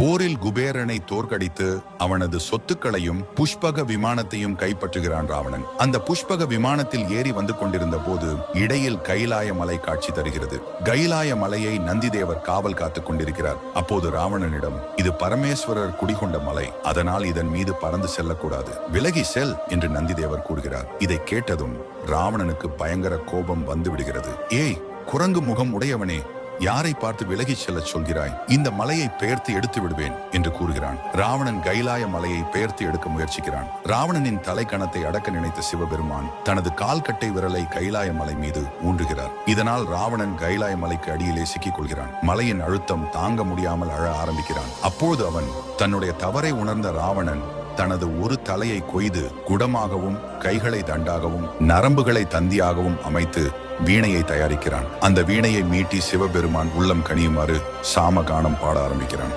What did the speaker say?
போரில் குபேரனை தோற்கடித்து அவனது சொத்துக்களையும் புஷ்பக விமானத்தையும் கைப்பற்றுகிறான் ராவணன். அந்த புஷ்பக விமானத்தில் ஏறி வந்து கொண்டிருந்த போது இடையில் கைலாய மலை காட்சி தருகிறது. கைலாய மலையை நந்திதேவர் காவல் காத்துக் கொண்டிருக்கிறார். அப்போது ராவணனிடம், இது பரமேஸ்வரர் குடிகொண்ட மலை, அதனால் இதன் மீது பறந்து செல்லக்கூடாது, விலகி செல் என்று நந்திதேவர் கூறுகிறார். இதை கேட்டதும் ராவணனுக்கு பயங்கர கோபம் வந்து விடுகிறது. ஏய் குரங்கு முகம் உடையவனே, யாரை பார்த்து விலகி செல்ல சொல்கிறாய்? இந்த மலையை பெயர்த்து எடுத்து விடுவேன் என்று கூறுகிறான். ராவணன் கைலாய மலையை பெயர்த்து எடுக்க முயற்சிக்கிறான். ராவணனின் தலைக்கணத்தை அடக்க நினைத்த சிவபெருமான் தனது கால்கட்டை விரலை கைலாய மலை மீது ஊன்றுகிறார். இதனால் ராவணன் கைலாய மலைக்கு அடியிலே சிக்கிக் கொள்கிறான். மலையின் அழுத்தம் தாங்க முடியாமல் அழ ஆரம்பிக்கிறான். அப்போது அவன் தன்னுடைய தவறை உணர்ந்த ராவணன் தனது ஒரு தலையை கொய்து குடமாகவும் கைகளை தண்டாகவும் நரம்புகளை தந்தியாகவும் அமைத்து வீணையை தயாரிக்கிறான். அந்த வீணையை மீட்டி சிவபெருமான் உள்ளம் கனியுமாறு சாமகானம் பாட ஆரம்பிக்கிறான்.